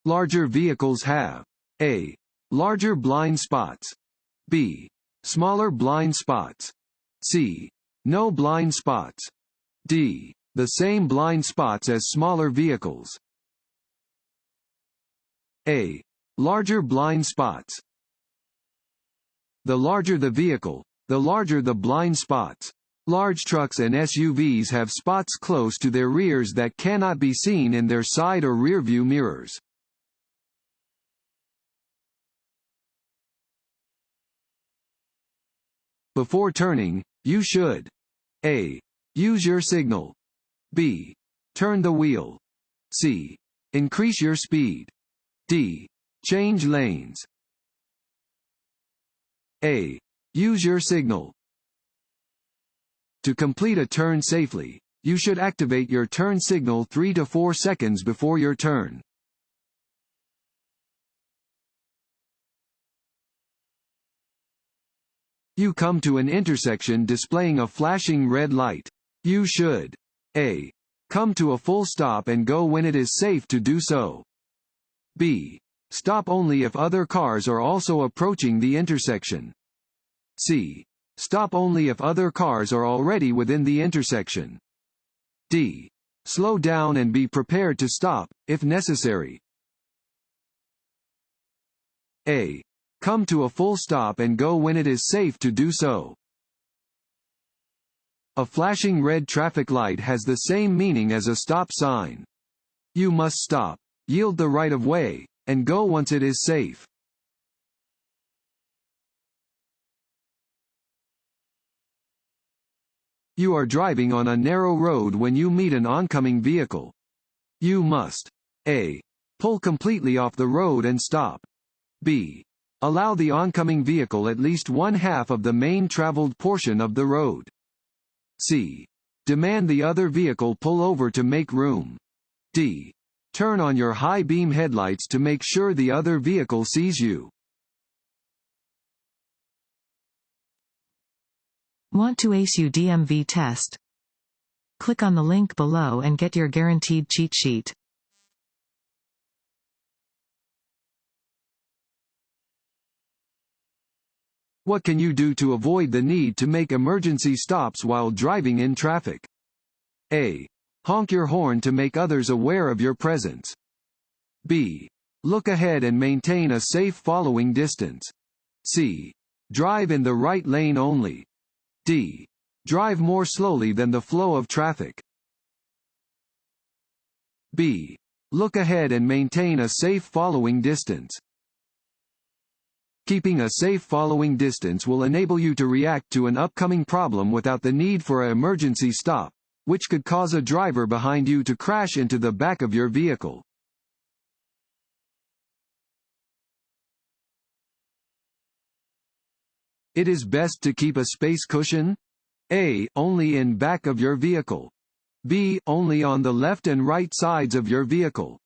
Larger vehicles have A. Larger blind spots. B. Smaller blind spots. C. No blind spots. D. The same blind spots as smaller vehicles. A. Larger blind spots. The larger the vehicle, the larger the blind spots. Large trucks and SUVs have spots close to their rears that cannot be seen in their side or rearview mirrors. Before turning, you should A. Use your signal. B. Turn the wheel. C. Increase your speed. D. Change lanes. A. Use your signal. To complete a turn safely, you should activate your turn signal 3 to 4 seconds before your turn. You come to an intersection displaying a flashing red light. You should A. Come to a full stop and go when it is safe to do so. B. Stop only if other cars are also approaching the intersection. C. Stop only if other cars are already within the intersection. D. Slow down and be prepared to stop, if necessary. A. Come to a full stop and go when it is safe to do so. A flashing red traffic light has the same meaning as a stop sign. You must stop, yield the right of way, and go once it is safe. You are driving on a narrow road when you meet an oncoming vehicle. You must A. Pull completely off the road and stop. B. Allow the oncoming vehicle at least 1/2 of the main traveled portion of the road. C. Demand the other vehicle pull over to make room. D. Turn on your high beam headlights to make sure the other vehicle sees you. Want to ace your DMV test? Click on the link below and get your guaranteed cheat sheet. What can you do to avoid the need to make emergency stops while driving in traffic? A. Honk your horn to make others aware of your presence. B. Look ahead and maintain a safe following distance. C. Drive in the right lane only. D. Drive more slowly than the flow of traffic. B. Look ahead and maintain a safe following distance. Keeping a safe following distance will enable you to react to an upcoming problem without the need for an emergency stop, which could cause a driver behind you to crash into the back of your vehicle. It is best to keep a space cushion. A. Only in back of your vehicle. B. Only on the left and right sides of your vehicle.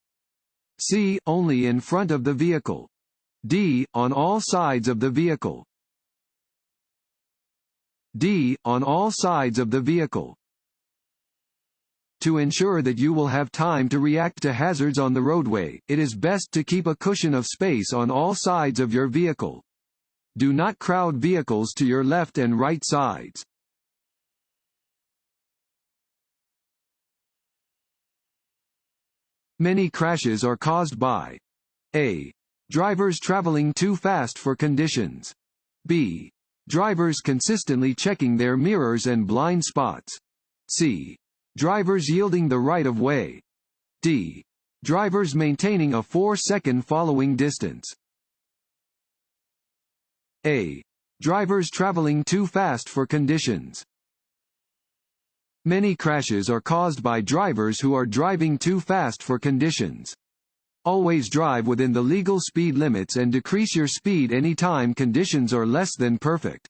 C. Only in front of the vehicle. D. On all sides of the vehicle. D. On all sides of the vehicle. To ensure that you will have time to react to hazards on the roadway, it is best to keep a cushion of space on all sides of your vehicle. Do not crowd vehicles to your left and right sides. Many crashes are caused by A. Drivers traveling too fast for conditions. B. Drivers consistently checking their mirrors and blind spots. C. Drivers yielding the right of way. D. Drivers maintaining a 4-second following distance. A. Drivers traveling too fast for conditions. Many crashes are caused by drivers who are driving too fast for conditions. Always drive within the legal speed limits and decrease your speed anytime conditions are less than perfect.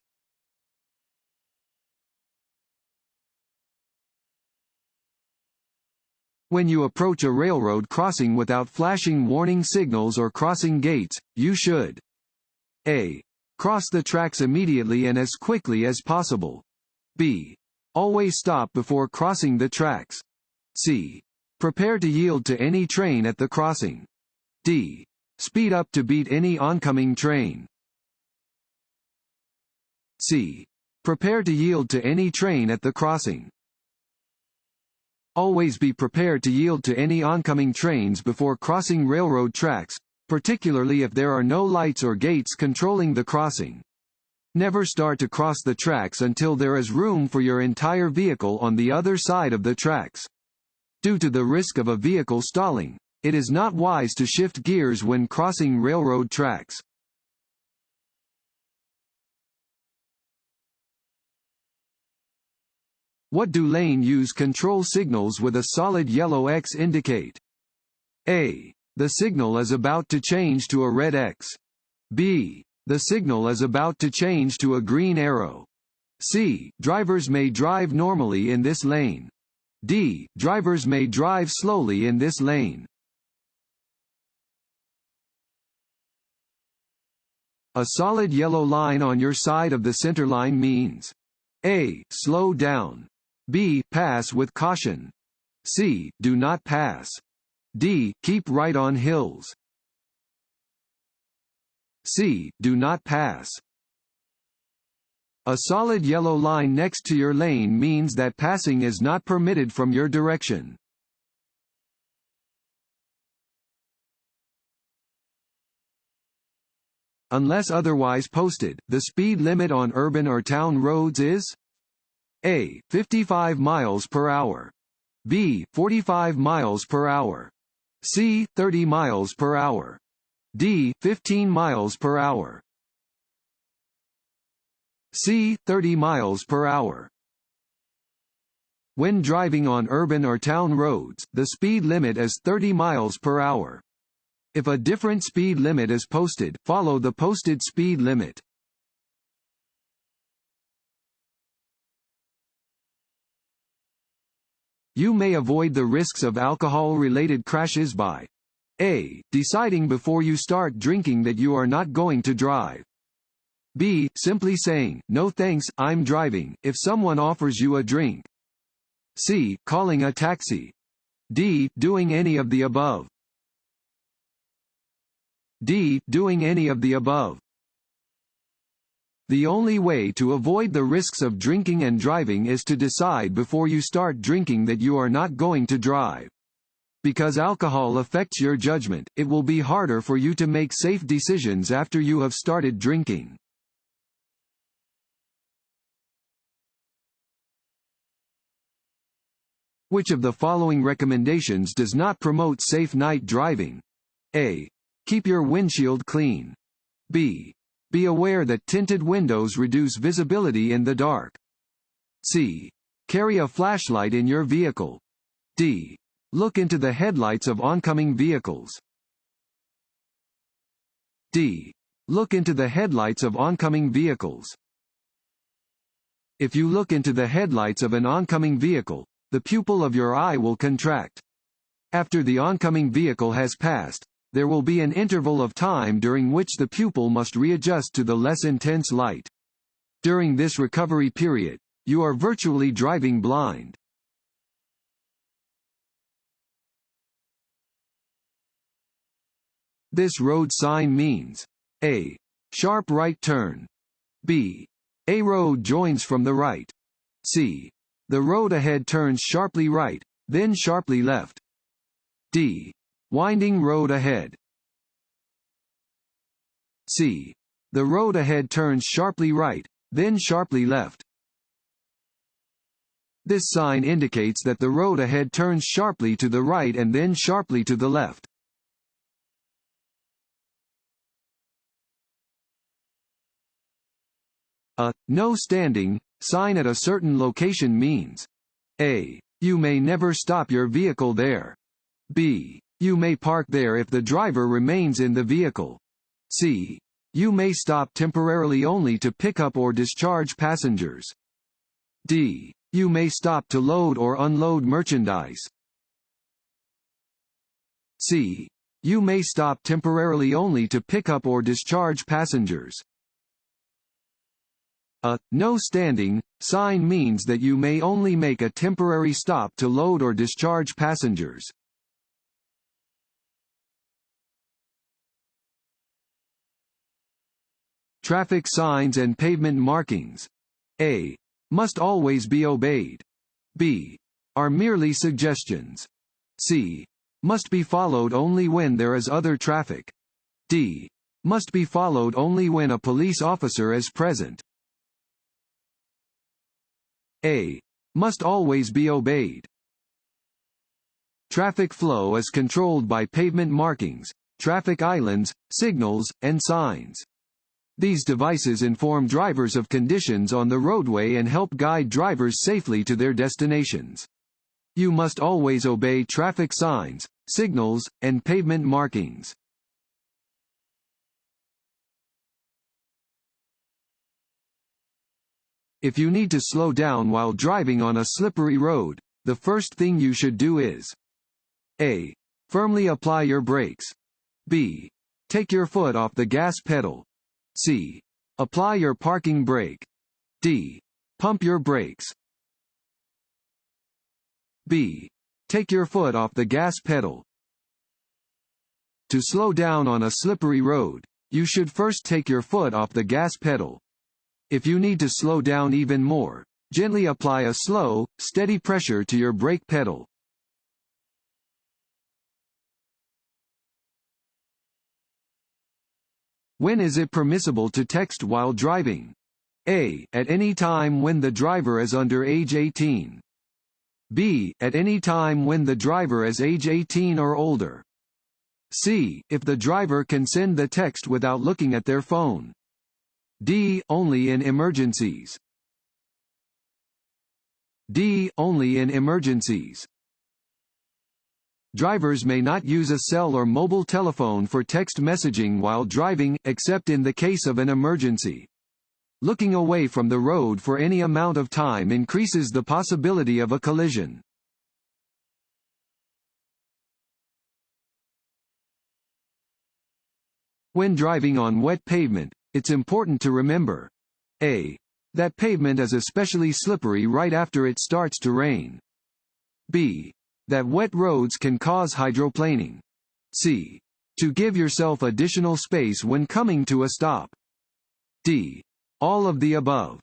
When you approach a railroad crossing without flashing warning signals or crossing gates, you should A. Cross the tracks immediately and as quickly as possible. B. Always stop before crossing the tracks. C. Prepare to yield to any train at the crossing. D. Speed up to beat any oncoming train. C. Prepare to yield to any train at the crossing. Always be prepared to yield to any oncoming trains before crossing railroad tracks, particularly if there are no lights or gates controlling the crossing. Never start to cross the tracks until there is room for your entire vehicle on the other side of the tracks. Due to the risk of a vehicle stalling, it is not wise to shift gears when crossing railroad tracks. What do lane use control signals with a solid yellow X indicate? A. The signal is about to change to a red X. B. The signal is about to change to a green arrow. C. Drivers may drive normally in this lane. D. Drivers may drive slowly in this lane. A solid yellow line on your side of the center line means A. Slow down. B. Pass with caution. C. Do not pass. D. Keep right on hills. C. Do not pass. A solid yellow line next to your lane means that passing is not permitted from your direction. Unless otherwise posted, the speed limit on urban or town roads is A. 55 miles per hour. B. 45 miles per hour. C. 30 miles per hour. D. 15 miles per hour. C. 30 miles per hour. When driving on urban or town roads, the speed limit is 30 miles per hour. If a different speed limit is posted, follow the posted speed limit. You may avoid the risks of alcohol-related crashes by A. Deciding before you start drinking that you are not going to drive. B. Simply saying, "No thanks, I'm driving," if someone offers you a drink. C. Calling a taxi. D. Doing any of the above. D. Doing any of the above. The only way to avoid the risks of drinking and driving is to decide before you start drinking that you are not going to drive. Because alcohol affects your judgment, it will be harder for you to make safe decisions after you have started drinking. Which of the following recommendations does not promote safe night driving? A. Keep your windshield clean. B. Be aware that tinted windows reduce visibility in the dark. C. Carry a flashlight in your vehicle. D. Look into the headlights of oncoming vehicles. D. Look into the headlights of oncoming vehicles. If you look into the headlights of an oncoming vehicle, the pupil of your eye will contract. After the oncoming vehicle has passed, there will be an interval of time during which the pupil must readjust to the less intense light. During this recovery period, you are virtually driving blind. This road sign means A. Sharp right turn. B. A road joins from the right. C. The road ahead turns sharply right, then sharply left. D. Winding road ahead. C. The road ahead turns sharply right, then sharply left. This sign indicates that the road ahead turns sharply to the right and then sharply to the left. A "no standing" sign at a certain location means A. You may never stop your vehicle there. B. You may park there if the driver remains in the vehicle. C. You may stop temporarily only to pick up or discharge passengers. D. You may stop to load or unload merchandise. C. You may stop temporarily only to pick up or discharge passengers. A "no standing" sign means that you may only make a temporary stop to load or discharge passengers. Traffic signs and pavement markings. A. Must always be obeyed. B. Are merely suggestions. C. Must be followed only when there is other traffic. D. Must be followed only when a police officer is present. A. Must always be obeyed. Traffic flow is controlled by pavement markings, traffic islands, signals, and signs. These devices inform drivers of conditions on the roadway and help guide drivers safely to their destinations. You must always obey traffic signs, signals, and pavement markings. If you need to slow down while driving on a slippery road, the first thing you should do is: A. Firmly apply your brakes. B. Take your foot off the gas pedal. C. Apply your parking brake. D. Pump your brakes. B. Take your foot off the gas pedal. To slow down on a slippery road, you should first take your foot off the gas pedal. If you need to slow down even more, gently apply a slow, steady pressure to your brake pedal. When is it permissible to text while driving? A. At any time when the driver is under age 18. B. At any time when the driver is age 18 or older. C. If the driver can send the text without looking at their phone. D. Only in emergencies. D. Only in emergencies. Drivers may not use a cell or mobile telephone for text messaging while driving, except in the case of an emergency. Looking away from the road for any amount of time increases the possibility of a collision. When driving on wet pavement, it's important to remember: A. That pavement is especially slippery right after it starts to rain. B. That wet roads can cause hydroplaning. C. To give yourself additional space when coming to a stop. D. All of the above.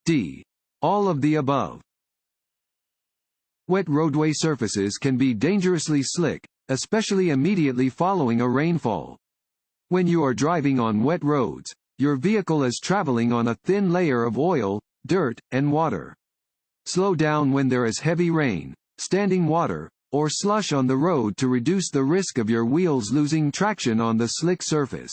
D. All of the above. Wet roadway surfaces can be dangerously slick, especially immediately following a rainfall. When you are driving on wet roads, your vehicle is traveling on a thin layer of oil, dirt, and water. Slow down when there is heavy rain, standing water, or slush on the road to reduce the risk of your wheels losing traction on the slick surface.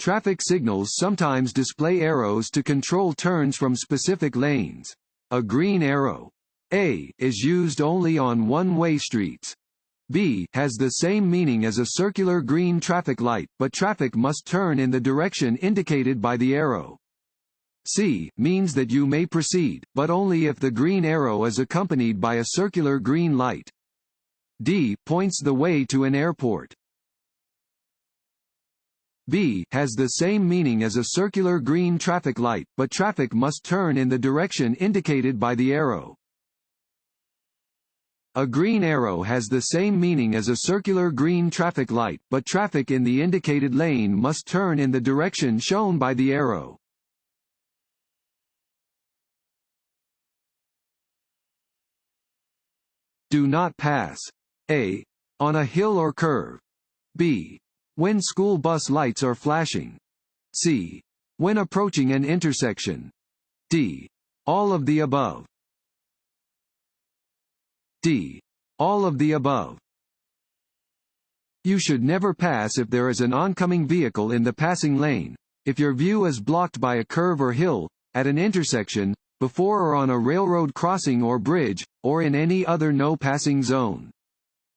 Traffic signals sometimes display arrows to control turns from specific lanes. A green arrow, A, is used only on one-way streets. B, has the same meaning as a circular green traffic light, but traffic must turn in the direction indicated by the arrow. C, means that you may proceed, but only if the green arrow is accompanied by a circular green light. D, points the way to an airport. B, has the same meaning as a circular green traffic light, but traffic must turn in the direction indicated by the arrow. A green arrow has the same meaning as a circular green traffic light, but traffic in the indicated lane must turn in the direction shown by the arrow. Do not pass. A, on a hill or curve. B, when school bus lights are flashing. C, when approaching an intersection. D, all of the above. D, all of the above. You should never pass if there is an oncoming vehicle in the passing lane, if your view is blocked by a curve or hill, at an intersection, before or on a railroad crossing or bridge, or in any other no-passing zone.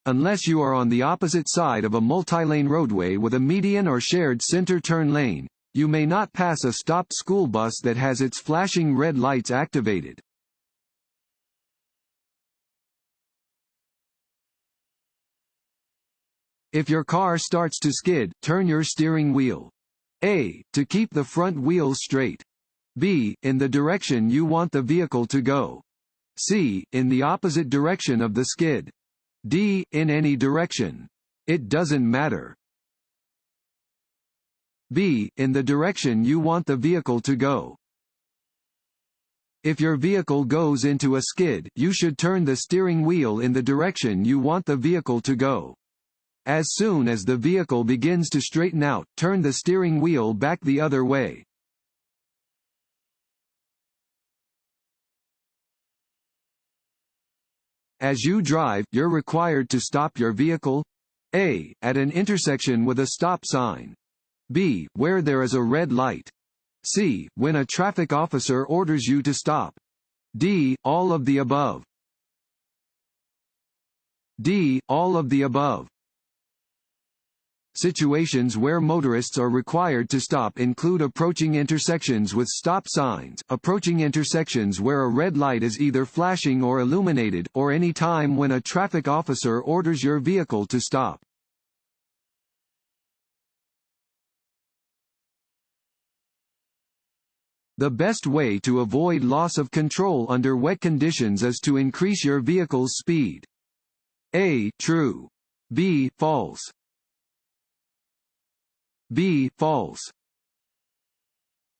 Unless you are on the opposite side of a multi-lane roadway with a median or shared center turn lane, you may not pass a stopped school bus that has its flashing red lights activated. If your car starts to skid, turn your steering wheel. A, to keep the front wheels straight. B, in the direction you want the vehicle to go. C. In the opposite direction of the skid. D. In any direction. It doesn't matter. B. In the direction you want the vehicle to go. If your vehicle goes into a skid, you should turn the steering wheel in the direction you want the vehicle to go. As soon as the vehicle begins to straighten out, turn the steering wheel back the other way. As you drive, you're required to stop your vehicle. A. At an intersection with a stop sign. B. Where there is a red light. C. When a traffic officer orders you to stop. D. All of the above. D. All of the above. Situations where motorists are required to stop include approaching intersections with stop signs, approaching intersections where a red light is either flashing or illuminated, or any time when a traffic officer orders your vehicle to stop. The best way to avoid loss of control under wet conditions is to increase your vehicle's speed. A. True. B. False. B. False.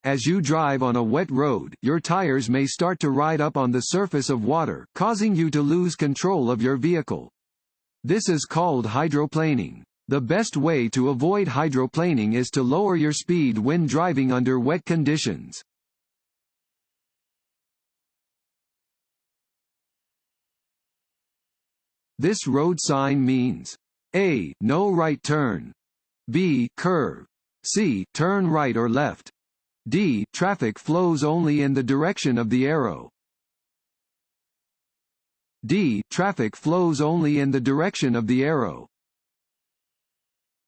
As you drive on a wet road, your tires may start to ride up on the surface of water, causing you to lose control of your vehicle. This is called hydroplaning. The best way to avoid hydroplaning is to lower your speed when driving under wet conditions. This road sign means A. No right turn. B. Curve. C. Turn right or left. D. Traffic flows only in the direction of the arrow. D. Traffic flows only in the direction of the arrow.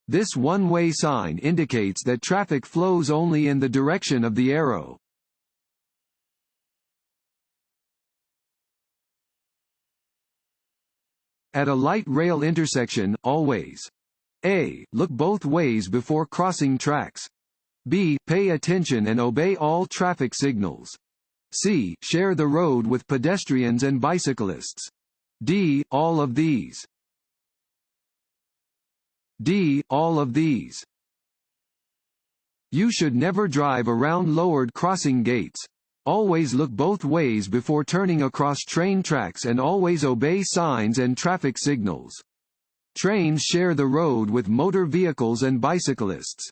This one-way sign indicates that traffic flows only in the direction of the arrow. At a light rail intersection, always A. Look both ways before crossing tracks. B. Pay attention and obey all traffic signals. C. Share the road with pedestrians and bicyclists. D. All of these. D. All of these. You should never drive around lowered crossing gates. Always look both ways before turning across train tracks and always obey signs and traffic signals. Trains share the road with motor vehicles and bicyclists.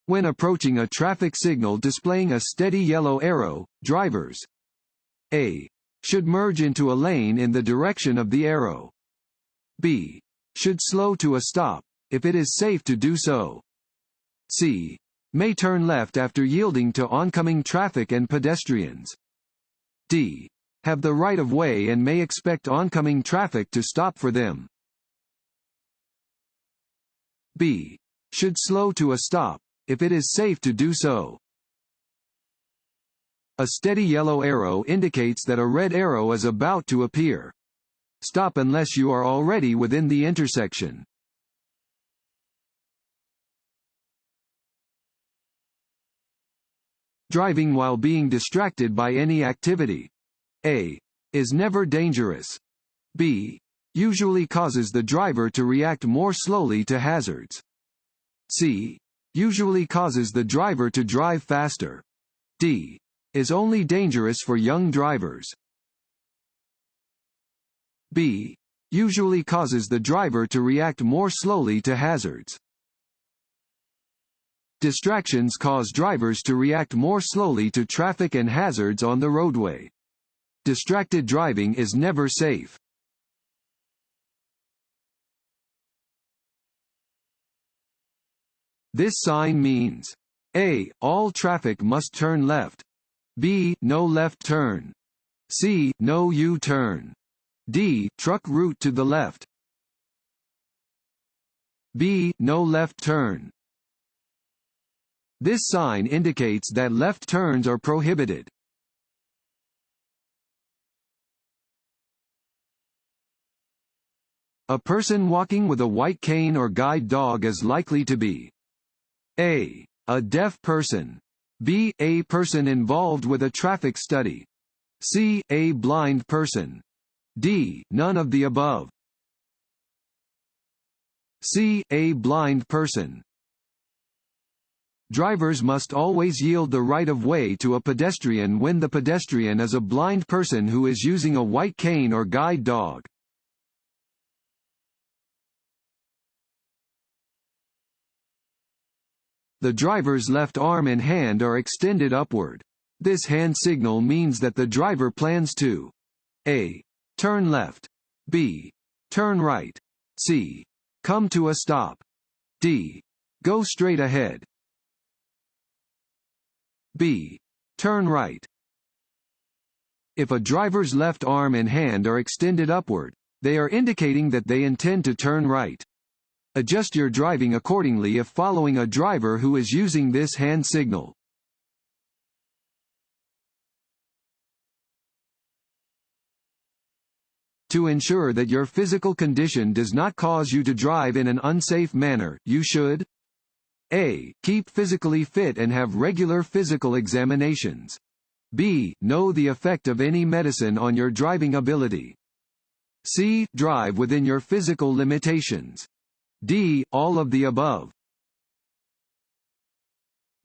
When approaching a traffic signal displaying a steady yellow arrow, drivers A. should merge into a lane in the direction of the arrow. B. should slow to a stop, if it is safe to do so. C. may turn left after yielding to oncoming traffic and pedestrians. D. have the right of way and may expect oncoming traffic to stop for them. B. should slow to a stop, if it is safe to do so. A steady yellow arrow indicates that a red arrow is about to appear. Stop unless you are already within the intersection. Driving while being distracted by any activity. A. is never dangerous. B. usually causes the driver to react more slowly to hazards. C. usually causes the driver to drive faster. D. is only dangerous for young drivers. B. usually causes the driver to react more slowly to hazards. Distractions cause drivers to react more slowly to traffic and hazards on the roadway. Distracted driving is never safe. This sign means A. all traffic must turn left. B. no left turn. C. no U-turn. D. truck route to the left. B. no left turn. This sign indicates that left turns are prohibited. A person walking with a white cane or guide dog is likely to be A. A deaf person. B. A person involved with a traffic study. C. A blind person. D. None of the above. C. A blind person. Drivers must always yield the right-of-way to a pedestrian when the pedestrian is a blind person who is using a white cane or guide dog. The driver's left arm and hand are extended upward. This hand signal means that the driver plans to A. Turn left. B. Turn right. C. Come to a stop. D. Go straight ahead. B. Turn right. If a driver's left arm and hand are extended upward, they are indicating that they intend to turn right. Adjust your driving accordingly if following a driver who is using this hand signal. To ensure that your physical condition does not cause you to drive in an unsafe manner, you should A. Keep physically fit and have regular physical examinations. B. Know the effect of any medicine on your driving ability. C. Drive within your physical limitations. D. All of the above.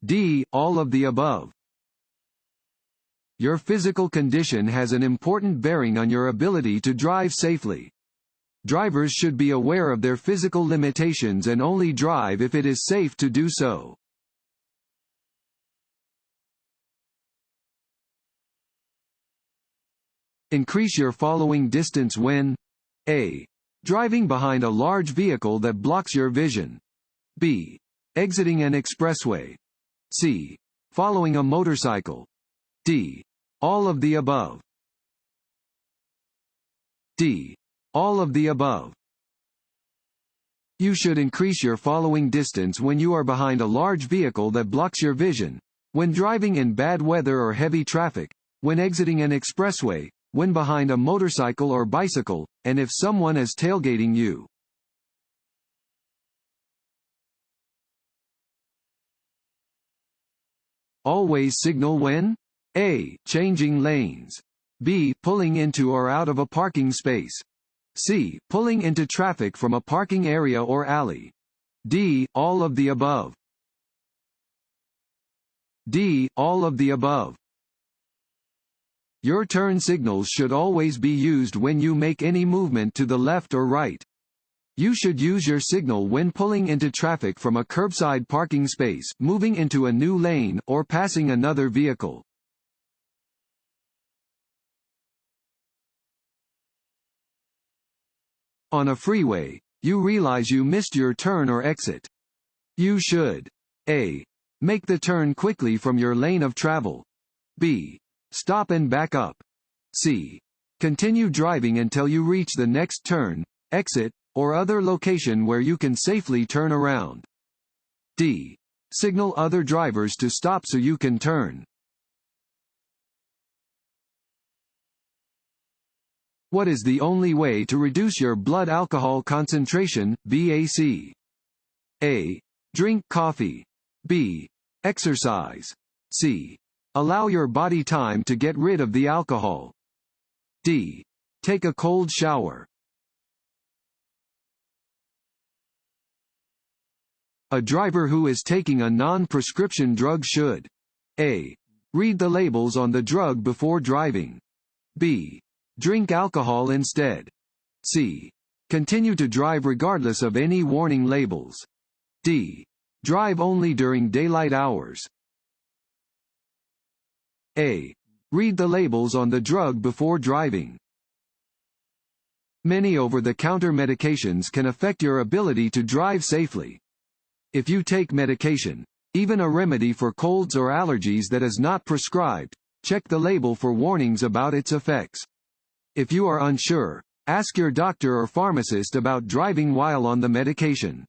D. All of the above. Your physical condition has an important bearing on your ability to drive safely. Drivers should be aware of their physical limitations and only drive if it is safe to do so. Increase your following distance when A. Driving behind a large vehicle that blocks your vision. B. Exiting an expressway. C. Following a motorcycle. D. All of the above. D. All of the above. You should increase your following distance when you are behind a large vehicle that blocks your vision, when driving in bad weather or heavy traffic, when exiting an expressway, when behind a motorcycle or bicycle, and if someone is tailgating you. Always signal when A. Changing lanes. B. Pulling into or out of a parking space. C. Pulling into traffic from a parking area or alley. D. All of the above. D. All of the above. Your turn signals should always be used when you make any movement to the left or right. You should use your signal when pulling into traffic from a curbside parking space, moving into a new lane, or passing another vehicle. On a freeway, you realize you missed your turn or exit. You should A. Make the turn quickly from your lane of travel. B. Stop and back up. C. Continue driving until you reach the next turn, exit, or other location where you can safely turn around. D. Signal other drivers to stop so you can turn. What is the only way to reduce your blood alcohol concentration, BAC? A. Drink coffee. B. Exercise. C. Allow your body time to get rid of the alcohol. D. Take a cold shower. A driver who is taking a non-prescription drug should A. Read the labels on the drug before driving. B. Drink alcohol instead. C. Continue to drive regardless of any warning labels. D. Drive only during daylight hours. A. Read the labels on the drug before driving. Many over-the-counter medications can affect your ability to drive safely. If you take medication, even a remedy for colds or allergies that is not prescribed, check the label for warnings about its effects. If you are unsure, ask your doctor or pharmacist about driving while on the medication.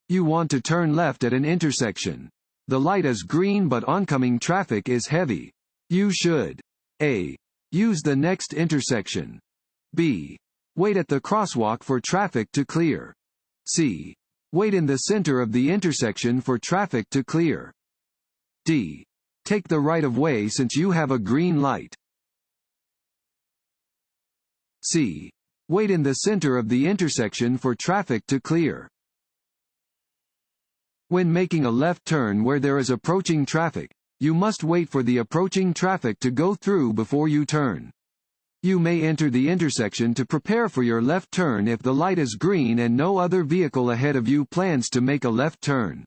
You want to turn left at an intersection. The light is green but oncoming traffic is heavy. You should A. Use the next intersection. B. Wait at the crosswalk for traffic to clear. C. Wait in the center of the intersection for traffic to clear. D. Take the right of way since you have a green light. C. Wait in the center of the intersection for traffic to clear. When making a left turn where there is approaching traffic, you must wait for the approaching traffic to go through before you turn. You may enter the intersection to prepare for your left turn if the light is green and no other vehicle ahead of you plans to make a left turn.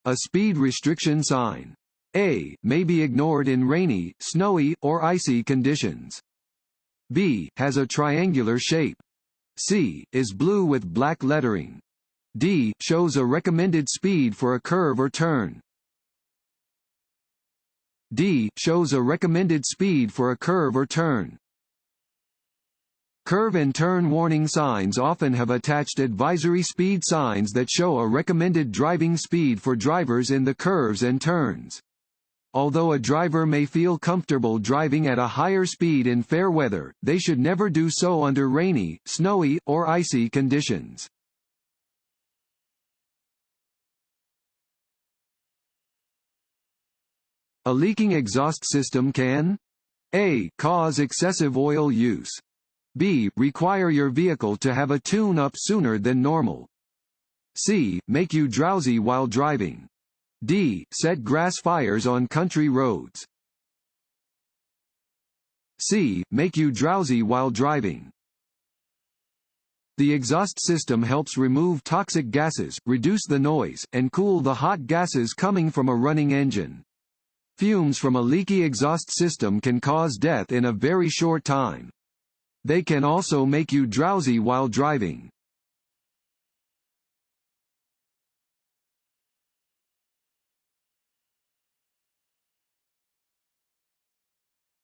A speed restriction sign. A. May be ignored in rainy, snowy, or icy conditions. B. Has a triangular shape. C. Is blue with black lettering. D. Shows a recommended speed for a curve or turn. D. Shows a recommended speed for a curve or turn. Curve and turn warning signs often have attached advisory speed signs that show a recommended driving speed for drivers in the curves and turns. Although a driver may feel comfortable driving at a higher speed in fair weather, they should never do so under rainy, snowy, or icy conditions. A leaking exhaust system can A. Cause excessive oil use. B. Require your vehicle to have a tune-up sooner than normal. C. Make you drowsy while driving. D. Set grass fires on country roads. C. Make you drowsy while driving. The exhaust system helps remove toxic gases, reduce the noise, and cool the hot gases coming from a running engine. Fumes from a leaky exhaust system can cause death in a very short time. They can also make you drowsy while driving.